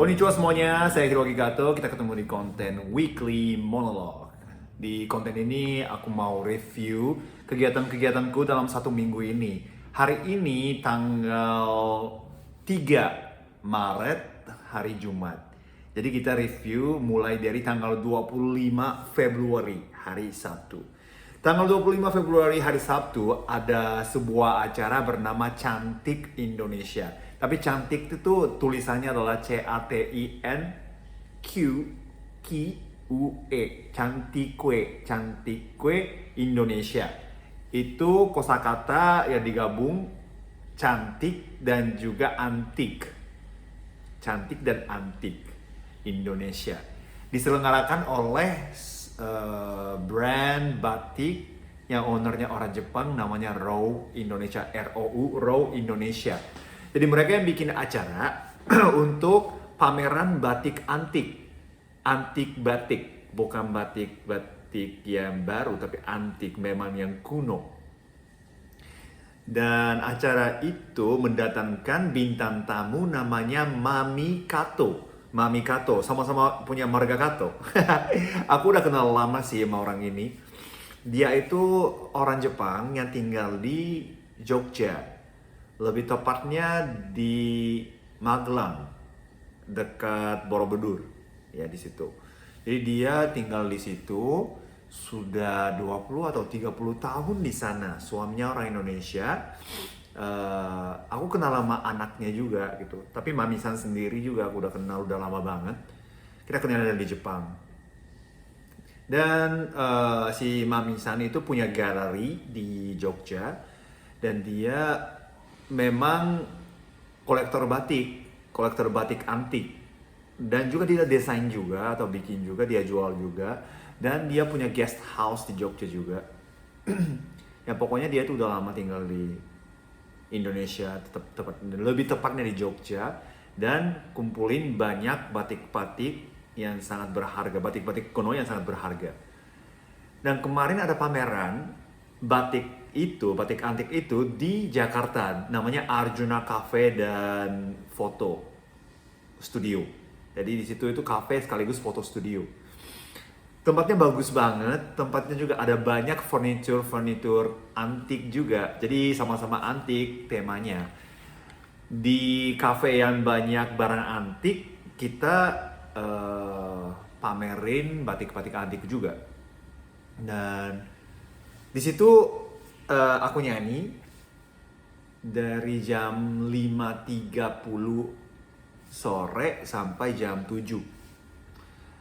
Konnichiwa semuanya, saya Hiroki Gato. Kita ketemu di konten Weekly Monologue. Di konten ini aku mau review kegiatan-kegiatanku dalam satu minggu ini. Hari ini tanggal 3 Maret, hari Jumat. Jadi kita review mulai dari tanggal 25 Februari, hari Sabtu. Tanggal 25 Februari hari Sabtu ada sebuah acara bernama Cantik Indonesia. Tapi cantik itu tuh tulisannya adalah CATINQUE, Cantikque Indonesia. Itu kosakata yang digabung cantik dan juga antik. Cantik dan antik Indonesia. Diselenggarakan oleh brand batik yang ownernya orang Jepang, namanya ROU Indonesia, ROU Indonesia. Jadi mereka yang bikin acara untuk pameran batik antik batik, bukan batik yang baru, tapi antik, memang yang kuno. Dan acara itu mendatangkan bintang tamu namanya Mami Kato, sama-sama punya marga Kato. Aku udah kenal lama sih sama orang ini. Dia itu orang Jepang yang tinggal di Jogja. Lebih tepatnya di Magelang, dekat Borobudur, ya di situ. Jadi dia tinggal di situ sudah 20 atau 30 tahun di sana. Suaminya orang Indonesia. Aku kenal sama anaknya juga gitu. Tapi Mami-san sendiri juga aku udah kenal udah lama banget. Kita kenal dari Jepang. Dan si Mami-san itu punya galeri di Jogja dan dia memang kolektor batik antik. Dan juga dia desain juga atau bikin juga, dia jual juga. Dan dia punya guest house di Jogja juga. Ya pokoknya dia tuh udah lama tinggal di Indonesia, lebih tepatnya di Jogja. Dan kumpulin banyak batik-batik yang sangat berharga, batik-batik kuno yang sangat berharga. Dan kemarin ada pameran batik antik itu di Jakarta, namanya Arjuna Cafe dan Foto Studio. Jadi di situ itu cafe sekaligus foto studio. Tempatnya bagus banget, tempatnya juga ada banyak furniture antik juga. Jadi sama-sama antik temanya. Di cafe yang banyak barang antik, kita pamerin batik-batik antik juga. Dan di situ aku nyanyi dari jam 5.30 sore sampai jam 7.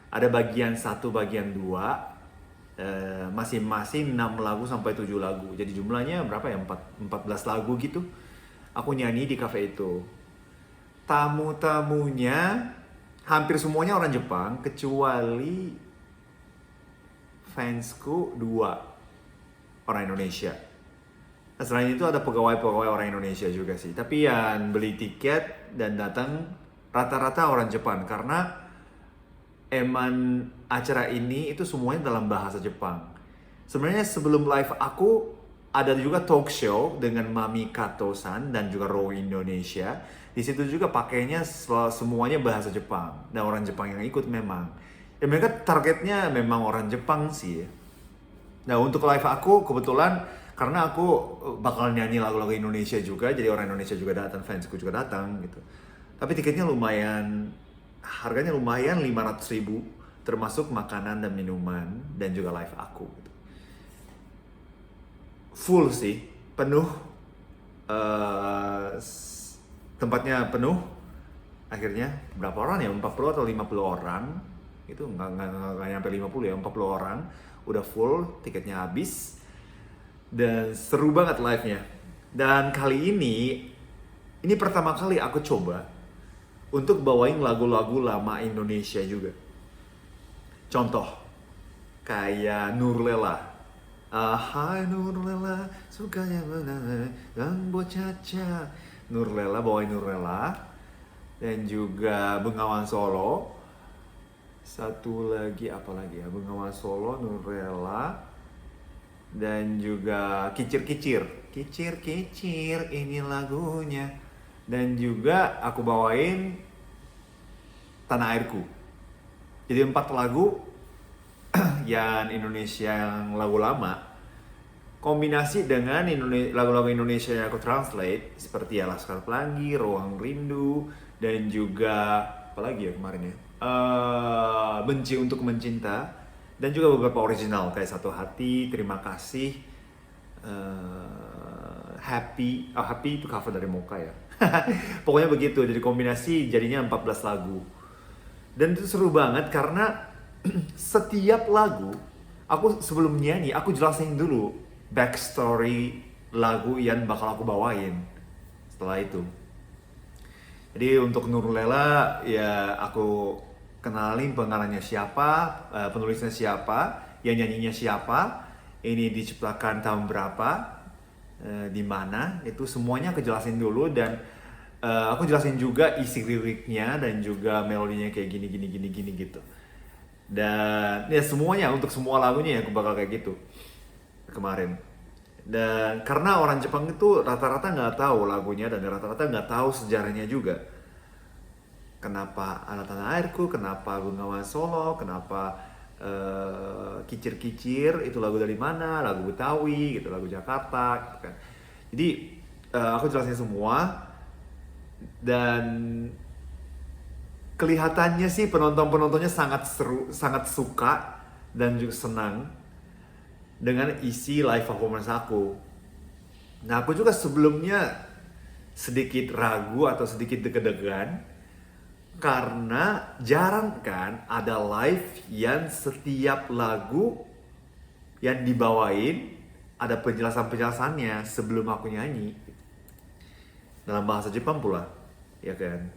Ada bagian 1, bagian 2, masing-masing 6 lagu sampai 7 lagu. Jadi jumlahnya berapa ya? 14 lagu gitu. Aku nyanyi di cafe itu. Tamu-tamunya hampir semuanya orang Jepang kecuali fansku 2 orang Indonesia. Nah, selain itu ada pegawai-pegawai orang Indonesia juga sih. Tapi yang beli tiket dan datang rata-rata orang Jepang karena emang acara ini itu semuanya dalam bahasa Jepang. Sebenarnya sebelum live aku ada juga talk show dengan Mami Kato-san dan juga ROU Indonesia. Di situ juga pakainya semuanya bahasa Jepang dan orang Jepang yang ikut memang. Ya mereka targetnya memang orang Jepang sih. Nah untuk live aku kebetulan karena aku bakal nyanyi lagu-lagu Indonesia juga, jadi orang Indonesia juga datang, fansku juga datang gitu. Tapi tiketnya lumayan, harganya lumayan 500.000, termasuk makanan dan minuman dan juga live aku. Gitu. Full sih, penuh, tempatnya penuh. Akhirnya berapa orang ya? 40 atau 50 orang. Itu nggak nyampe 50 ya, 40 orang. Udah full, tiketnya habis. Dan seru banget live-nya. Dan kali ini pertama kali aku coba untuk bawain lagu-lagu lama Indonesia juga. Contoh, kayak Nurlela. Hai Nurlela, sukanya yang bocaca. Nurlela, bawain Nurlela. Dan juga Bengawan Solo. Satu lagi apa lagi ya? Bengawan Solo, Nurlela, dan juga Kicir ini lagunya. Dan juga aku bawain Tanah Airku. Jadi 4 lagu yang Indonesia, yang lagu lama, kombinasi dengan lagu-lagu Indonesia yang aku translate seperti Ya Laskar Pelangi, Ruang Rindu, dan juga apa lagi ya kemarin ya, Benci Untuk Mencinta, dan juga beberapa original kayak Satu Hati, Terima Kasih, Happy. Happy itu cover dari Mocha ya. Pokoknya begitu, jadi kombinasi jadinya 14 lagu. Dan itu seru banget karena setiap lagu, aku sebelum nyanyi, aku jelasin dulu backstory lagu yang bakal aku bawain setelah itu. Jadi untuk Nurlela, ya aku kenalin pengarangnya siapa, penulisnya siapa, yang nyanyinya siapa, ini diciptakan tahun berapa, di mana, itu semuanya aku jelasin dulu. Dan aku jelasin juga isi liriknya dan juga melodinya kayak gini gitu. Dan ya semuanya, untuk semua lagunya ya aku bakal kayak gitu kemarin. Dan karena orang Jepang itu rata-rata nggak tahu lagunya, dan rata-rata nggak tahu sejarahnya juga. Kenapa Anak Tanah Airku, kenapa Bengawan Solo, kenapa Kicir-Kicir itu lagu dari mana, lagu Betawi gitu, lagu Jakarta gitu kan. Jadi aku jelasin semua. Dan kelihatannya sih penontonnya sangat seru, sangat suka dan juga senang dengan isi live performance aku. Nah, aku juga sebelumnya sedikit ragu atau sedikit deg-degan karena jarang kan ada live yang setiap lagu yang dibawain ada penjelasannya sebelum aku nyanyi dalam bahasa Jepang pula, ya kan?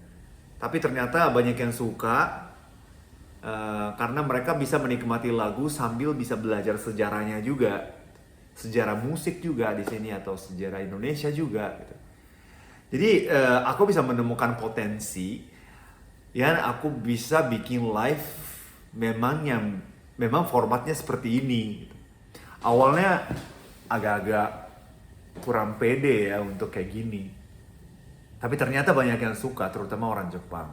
Tapi ternyata banyak yang suka karena mereka bisa menikmati lagu sambil bisa belajar sejarahnya juga, sejarah musik juga di sini atau sejarah Indonesia juga. Gitu. Jadi aku bisa menemukan potensi yang aku bisa bikin live memang formatnya seperti ini. Gitu. Awalnya agak-agak kurang pede ya untuk kayak gini. Tapi ternyata banyak yang suka, terutama orang Jepang.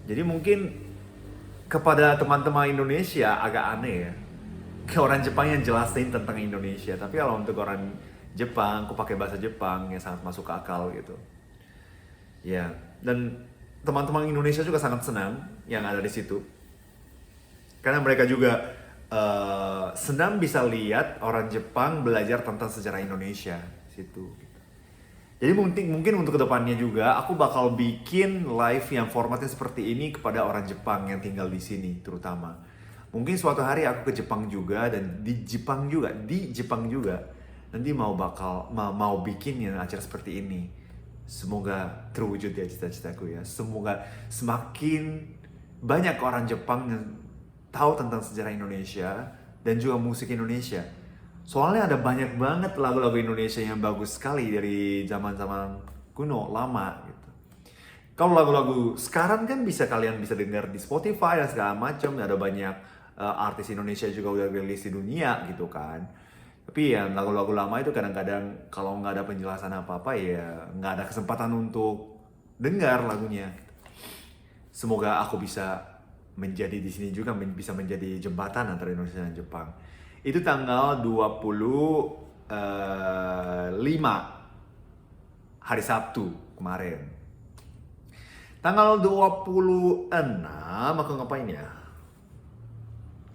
Jadi mungkin kepada teman-teman Indonesia agak aneh ya. Ke orang Jepang yang jelasin tentang Indonesia. Tapi kalau untuk orang Jepang, aku pakai bahasa Jepang yang sangat masuk akal gitu. Ya, dan teman-teman Indonesia juga sangat senang yang ada di situ. Karena mereka juga senang bisa lihat orang Jepang belajar tentang sejarah Indonesia di situ. Jadi mungkin untuk kedepannya juga aku bakal bikin live yang formatnya seperti ini kepada orang Jepang yang tinggal di sini terutama. Mungkin suatu hari aku ke Jepang juga, dan di Jepang juga nanti mau bikin yang acara seperti ini. Semoga terwujud ya cita-citaku ya. Semoga semakin banyak orang Jepang yang tahu tentang sejarah Indonesia dan juga musik Indonesia. Soalnya ada banyak banget lagu-lagu Indonesia yang bagus sekali dari zaman-zaman kuno, lama gitu. Kalau lagu-lagu sekarang kan kalian bisa dengar di Spotify dan segala macam. Ada banyak artis Indonesia juga udah rilis di dunia gitu kan. Tapi ya lagu-lagu lama itu kadang-kadang kalau nggak ada penjelasan apa-apa ya nggak ada kesempatan untuk dengar lagunya. Semoga aku bisa menjadi di sini juga, bisa menjadi jembatan antara Indonesia dan Jepang. Itu tanggal 25 hari Sabtu kemarin. Tanggal 26 aku ngapain ya?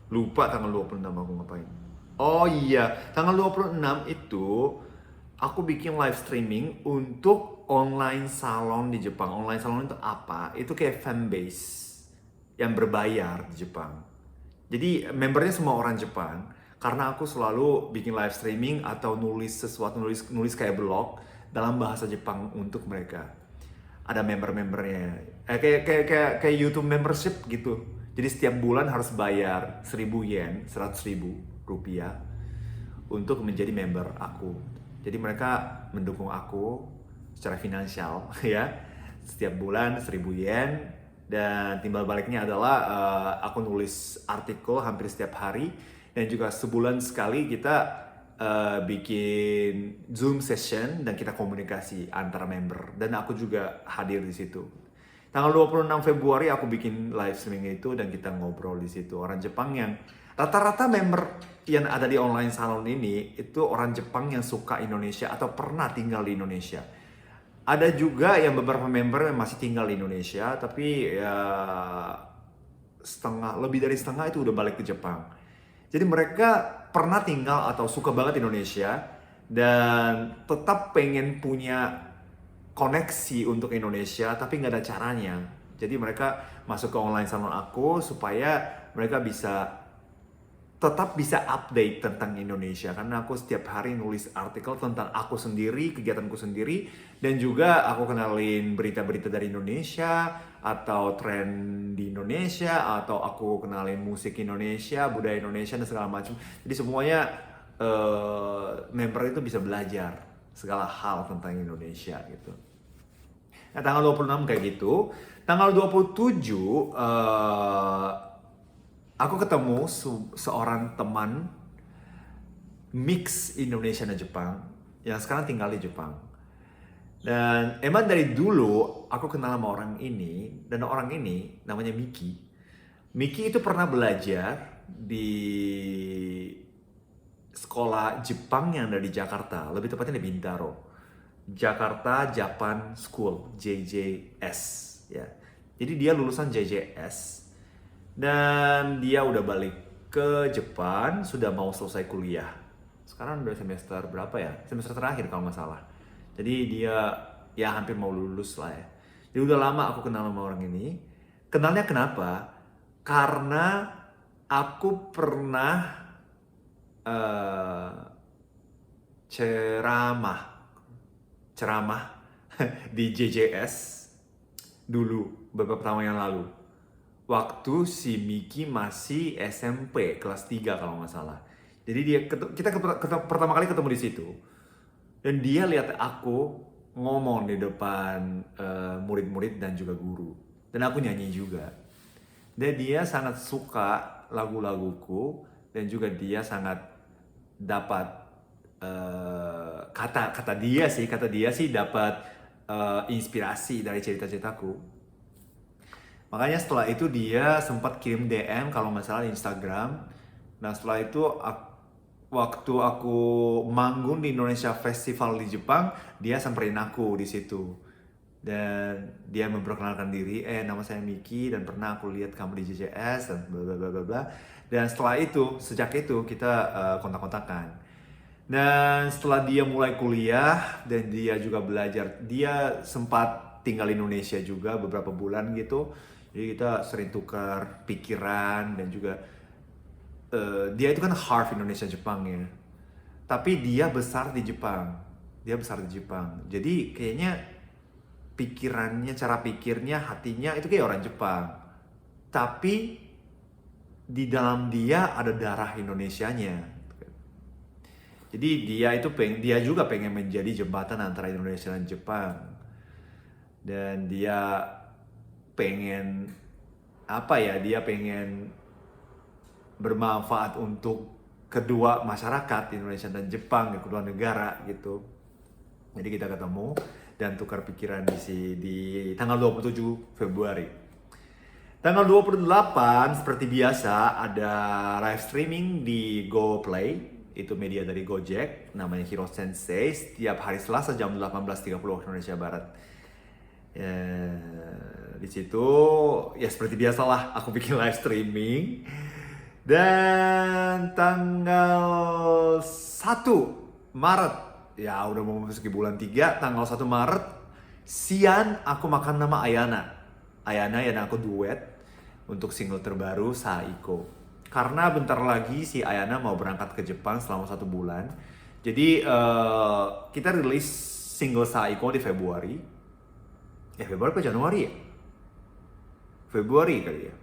Lupa tanggal 26 aku ngapain. Oh iya, tanggal 26 itu aku bikin live streaming untuk online salon di Jepang. Online salon itu apa? Itu kayak fanbase yang berbayar di Jepang. Jadi membernya semua orang Jepang. Karena aku selalu bikin live streaming atau nulis sesuatu, nulis kayak blog dalam bahasa Jepang untuk mereka. Ada member-membernya, kayak YouTube membership gitu. Jadi setiap bulan harus bayar 1.000 yen, 100.000 rupiah untuk menjadi member aku. Jadi mereka mendukung aku secara finansial ya. Setiap bulan 1.000 yen, dan timbal baliknya adalah aku nulis artikel hampir setiap hari. Dan juga sebulan sekali kita bikin Zoom session dan kita komunikasi antara member. Dan aku juga hadir di situ. Tanggal 26 Februari aku bikin live streaming itu dan kita ngobrol di situ. Orang Jepang yang rata-rata member yang ada di online salon ini itu orang Jepang yang suka Indonesia atau pernah tinggal di Indonesia. Ada juga yang beberapa member yang masih tinggal di Indonesia, tapi ya lebih dari setengah itu udah balik ke Jepang. Jadi mereka pernah tinggal atau suka banget Indonesia dan tetap pengen punya koneksi untuk Indonesia tapi nggak ada caranya. Jadi mereka masuk ke online salon aku supaya mereka tetap bisa update tentang Indonesia, karena aku setiap hari nulis artikel tentang aku sendiri, kegiatanku sendiri, dan juga aku kenalin berita-berita dari Indonesia atau tren di Indonesia, atau aku kenalin musik Indonesia, budaya Indonesia dan segala macam. Jadi semuanya member itu bisa belajar segala hal tentang Indonesia gitu. Nah, tanggal 26 kayak gitu. Tanggal 27 aku ketemu seorang teman mix Indonesia dan Jepang yang sekarang tinggal di Jepang. Dan emang dari dulu aku kenal sama orang ini, dan orang ini namanya Miki. Miki itu pernah belajar di sekolah Jepang yang ada di Jakarta, lebih tepatnya di Bintaro. Jakarta Japan School, JJS ya. Jadi dia lulusan JJS dan dia udah balik ke Jepan, sudah mau selesai kuliah. Sekarang udah semester berapa ya? Semester terakhir kalau nggak salah. Jadi dia ya hampir mau lulus lah ya. Jadi udah lama aku kenal sama orang ini. Kenalnya kenapa? Karena aku pernah ceramah di JJS dulu beberapa tahun yang lalu. Waktu si Miki masih SMP kelas 3 kalau nggak salah. Jadi kita pertama kali ketemu di situ. Dan dia lihat aku ngomong di depan murid-murid dan juga guru. Dan aku nyanyi juga. Dan dia sangat suka lagu-laguku, dan juga dia sangat dapat kata dia sih dapat inspirasi dari cerita-ceritaku. Makanya setelah itu dia sempat kirim DM kalau nggak salah di Instagram. Nah setelah itu waktu aku manggung di Indonesia Festival di Jepang, dia samperin aku di situ. Dan dia memperkenalkan diri, nama saya Miki dan pernah aku lihat kamu di JJS dan bla bla bla bla. Dan setelah itu, sejak itu kita kontak-kontakan. Dan setelah dia mulai kuliah dan dia juga belajar, dia sempat tinggal di Indonesia juga beberapa bulan gitu. Jadi kita sering tukar pikiran dan juga dia itu kan half Indonesia Jepang ya. Tapi dia besar di Jepang. Jadi kayaknya pikirannya, cara pikirnya, hatinya itu kayak orang Jepang. Tapi di dalam dia ada darah Indonesianya. Jadi dia juga pengen menjadi jembatan antara Indonesia dan Jepang. Dan dia pengen dia pengen bermanfaat untuk kedua masyarakat, Indonesia dan Jepang, kedua negara gitu. Jadi kita ketemu dan tukar pikiran di tanggal 27 Februari. Tanggal 28 seperti biasa ada live streaming di GoPlay, itu media dari Gojek, namanya Hiro Sensei, setiap hari Selasa jam 18.30 Indonesia Barat. Di situ ya seperti biasalah aku bikin live streaming. Dan tanggal 1 Maret, ya udah mau memasuki bulan 3, tanggal 1 Maret siang aku makan nama Ayana yang aku duet untuk single terbaru Saiko. Karena bentar lagi si Ayana mau berangkat ke Jepang selama 1 bulan. Jadi kita rilis single Saiko di Februari. Februari ke Januari ya? Februari kali ya?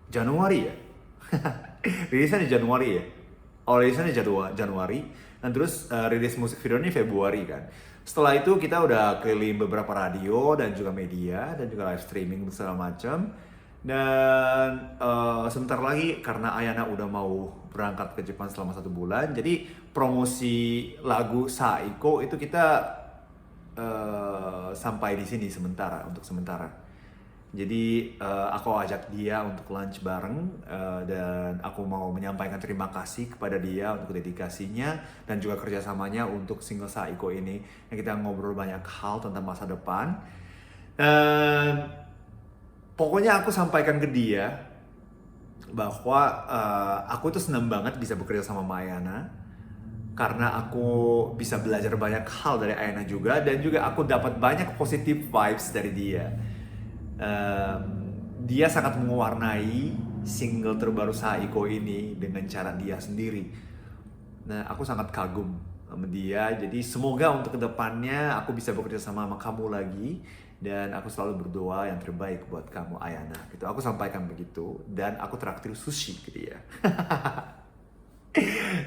Januari ya? Rilisan di Januari ya? Rilisan di Januari. Dan terus rilis musik videonya Februari kan. Setelah itu kita udah keliling beberapa radio dan juga media dan juga live streaming segala macam. Dan sebentar lagi karena Ayana udah mau berangkat ke Jepang selama 1 bulan, jadi promosi lagu Saiko itu kita sampai di sini untuk sementara. Jadi aku ajak dia untuk lunch bareng dan aku mau menyampaikan terima kasih kepada dia untuk dedikasinya dan juga kerjasamanya untuk Single Saiko ini. Yang kita ngobrol banyak hal tentang masa depan. Dan pokoknya aku sampaikan ke dia bahwa aku tuh senang banget bisa bekerja sama Ayana karena aku bisa belajar banyak hal dari Ayana juga dan juga aku dapat banyak positive vibes dari dia. Em, Dia sangat mewarnai single terbaru Saiko ini dengan cara dia sendiri. Nah, aku sangat kagum sama dia. Jadi semoga untuk kedepannya aku bisa bekerja sama kamu lagi dan aku selalu berdoa yang terbaik buat kamu, Ayana. Gitu. Aku sampaikan begitu dan aku traktir sushi ke dia.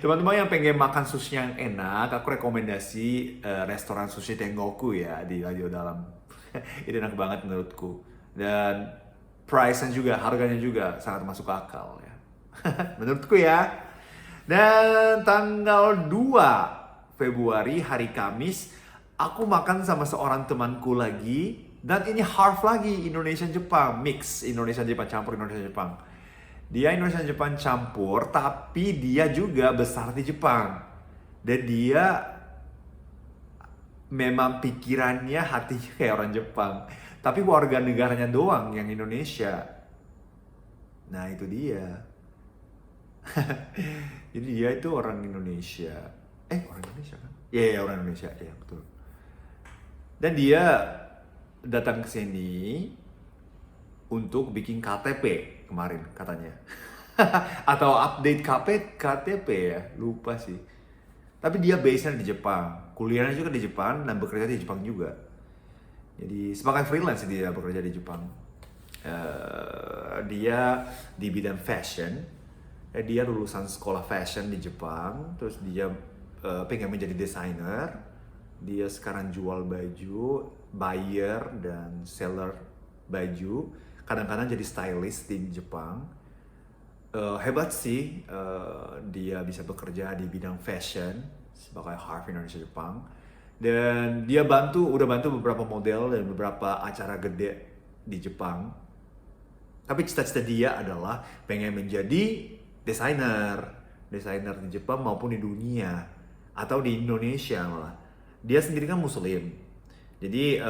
Teman-teman yang pengen makan sushi yang enak, aku rekomendasi restoran sushi Tengoku ya di Radio Dalam. Itu enak banget menurutku. Dan price-nya juga, harganya juga sangat masuk akal ya. Menurutku ya. Dan tanggal 2 Februari hari Kamis, aku makan sama seorang temanku lagi. Dan ini half lagi Indonesia-Jepang, mix Indonesia-Jepang, campur Indonesia-Jepang. Dia Indonesia-Jepang campur, tapi dia juga besar di Jepang. Dan dia memang pikirannya, hatinya kayak orang Jepang. Tapi warga negaranya doang yang Indonesia. Nah itu dia. Jadi dia itu orang Indonesia. Orang Indonesia kan? Iya, orang Indonesia. Iya, betul. Dan dia datang ke sini untuk bikin KTP kemarin katanya. Atau update KTP ya, lupa sih. Tapi dia base-nya di Jepang. Kuliahnya juga di Jepang dan bekerja di Jepang juga. Jadi sebagai freelance dia bekerja di Jepang. Dia di bidang fashion. Dia lulusan sekolah fashion di Jepang. Terus dia pengen menjadi desainer. Dia sekarang jual baju, buyer dan seller baju. Kadang-kadang jadi stylist di Jepang. Hebat sih. Dia bisa bekerja di bidang fashion sebagai Harvey Indonesia Jepang. Dan dia udah bantu beberapa model dan beberapa acara gede di Jepang. Tapi cita-cita dia adalah pengen menjadi desainer di Jepang maupun di dunia atau di Indonesia malah. Dia sendiri kan Muslim, jadi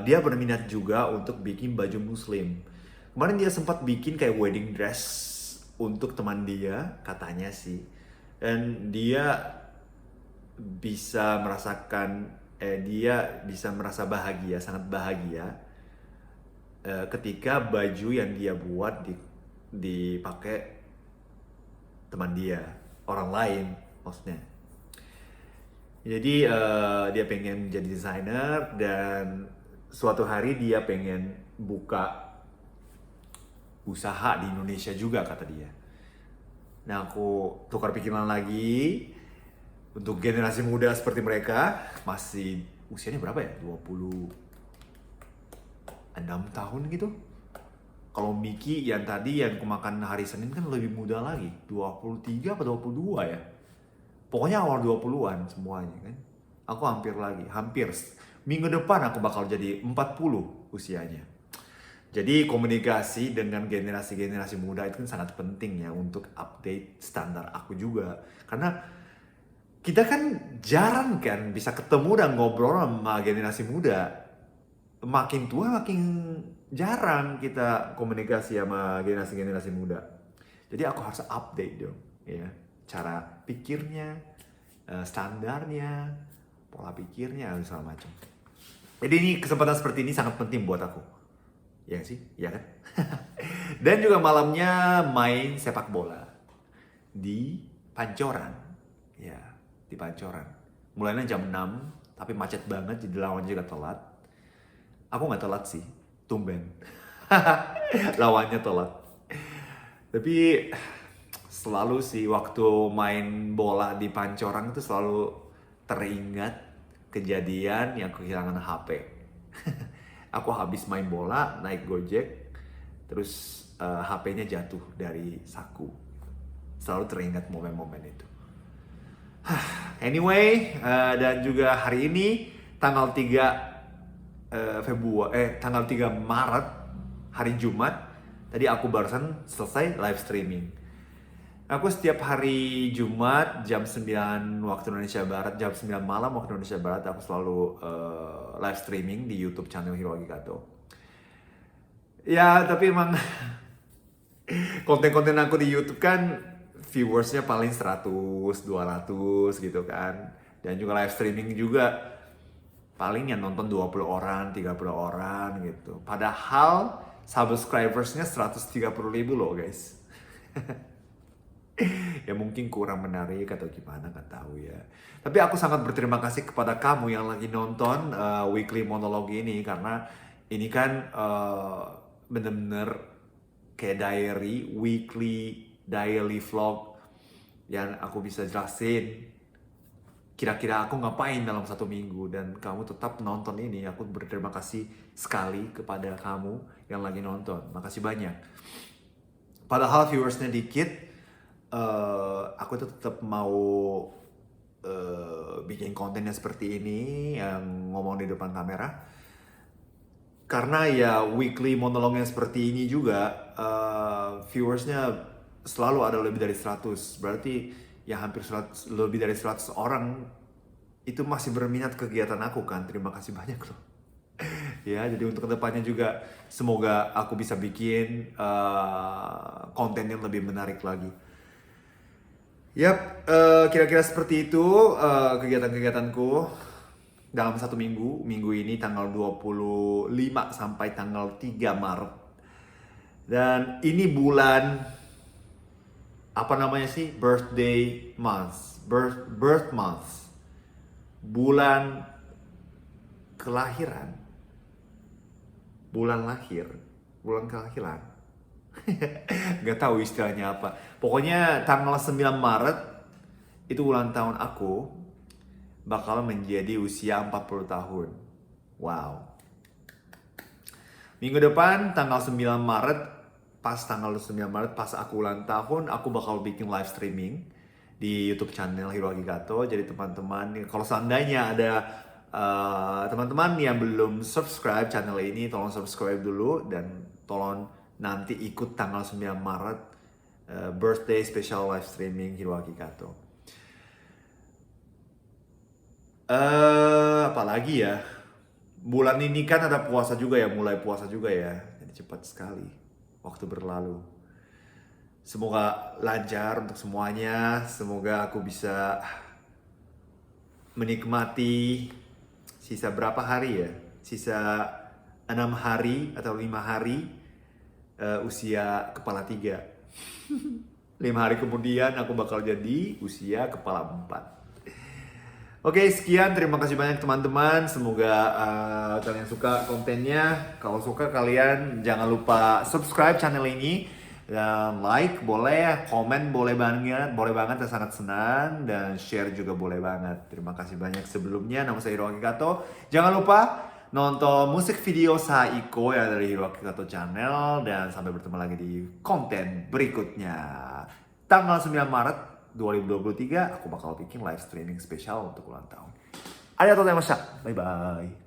dia berminat juga untuk bikin baju Muslim. Kemarin dia sempat bikin kayak wedding dress untuk teman dia katanya sih, dan dia bisa merasa bahagia, sangat bahagia ketika baju yang dia buat dipakai teman dia, orang lain maksudnya. Jadi dia pengen jadi desainer dan suatu hari dia pengen buka usaha di Indonesia juga kata dia. Nah aku tukar pikiran lagi. Untuk generasi muda seperti mereka, masih usianya berapa ya? 26 tahun gitu. Kalau Miki yang tadi yang kemakan hari Senin kan lebih muda lagi, 23 atau 22 ya. Pokoknya awal 20-an semuanya kan. Aku hampir. Minggu depan aku bakal jadi 40 usianya. Jadi komunikasi dengan generasi-generasi muda itu kan sangat penting ya untuk update standar aku juga. Karena kita kan jarang kan bisa ketemu dan ngobrol sama generasi muda. Makin tua makin jarang kita komunikasi sama generasi-generasi muda. Jadi aku harus update dong ya. Cara pikirnya, standarnya, pola pikirnya, segala macam. Jadi ini kesempatan seperti ini sangat penting buat aku. Ya sih, ya kan? Dan juga malamnya main sepak bola di Pancoran. Ya, di Pancoran. Mulainya jam 6, tapi macet banget, jadi lawan juga telat. Aku nggak telat sih, tumben. Lawannya telat. Tapi selalu sih waktu main bola di Pancoran itu selalu teringat kejadian yang kehilangan HP. Aku habis main bola, naik Gojek, terus HP-nya jatuh dari saku. Selalu teringat momen-momen itu. Anyway, dan juga hari ini tanggal 3 Maret hari Jumat, tadi aku barusan selesai live streaming. Aku setiap hari Jumat jam 9 waktu Indonesia Barat, jam 9 malam waktu Indonesia Barat, aku selalu live streaming di YouTube channel Hiroaki Kato. Ya, tapi emang konten-konten aku di YouTube kan viewersnya paling 100, 200 gitu kan. Dan juga live streaming juga paling yang nonton 20 orang, 30 orang gitu. Padahal subscribersnya 130 ribu loh guys. Ya mungkin kurang menarik atau gimana, nggak tahu ya. Tapi aku sangat berterima kasih kepada kamu yang lagi nonton weekly monolog ini, karena ini kan bener-bener kayak diary, weekly daily vlog yang aku bisa jelasin kira-kira aku ngapain dalam 1 minggu, dan kamu tetap nonton ini. Aku berterima kasih sekali kepada kamu yang lagi nonton. Makasih banyak. Padahal viewersnya dikit, aku tuh tetap mau bikin kontennya seperti ini, yang ngomong di depan kamera. Karena ya weekly monolognya seperti ini juga, viewersnya selalu ada lebih dari 100. Berarti ya hampir 100, lebih dari 100 orang itu masih berminat kegiatan aku kan. Terima kasih banyak loh. Ya, jadi untuk kedepannya juga semoga aku bisa bikin konten yang lebih menarik lagi. Yap, kira-kira seperti itu kegiatan-kegiatanku dalam 1 minggu. Minggu ini tanggal 25 sampai tanggal 3 Maret. Dan ini bulan, apa namanya sih? Birthday month. Birth month. Bulan kelahiran. Bulan lahir. Bulan kelahiran. Gak tahu istilahnya apa. Pokoknya tanggal 9 Maret itu ulang tahun aku, bakal menjadi usia 40 tahun. Wow. Minggu depan tanggal 9 Maret, pas tanggal 9 Maret pas aku ulang tahun, aku bakal bikin live streaming di YouTube channel Hiroaki Kato. Jadi teman-teman, kalau seandainya ada teman-teman yang belum subscribe channel ini, tolong subscribe dulu dan tolong nanti ikut tanggal 9 Maret birthday special live streaming Hiroaki Kato. Apalagi ya, bulan ini kan ada puasa juga ya, mulai puasa juga ya. Jadi cepat sekali waktu berlalu. Semoga lancar untuk semuanya. Semoga aku bisa menikmati sisa berapa hari ya? Sisa 6 hari atau 5 hari usia kepala 3. 5 hari kemudian aku bakal jadi usia kepala 4. Oke, sekian. Terima kasih banyak teman-teman. Semoga kalian suka kontennya. Kalau suka, kalian jangan lupa subscribe channel ini. Dan like boleh, komen boleh banget, dan sangat senang. Dan share juga boleh banget. Terima kasih banyak sebelumnya. Nama saya Hiroaki Kato. Jangan lupa nonton musik video Saiko yang dari Hiroaki Kato Channel. Dan sampai bertemu lagi di konten berikutnya. Tanggal 9 Maret 2023 aku bakal bikin live streaming spesial untuk ulang tahun. Arigatou gozaimashita. Bye bye.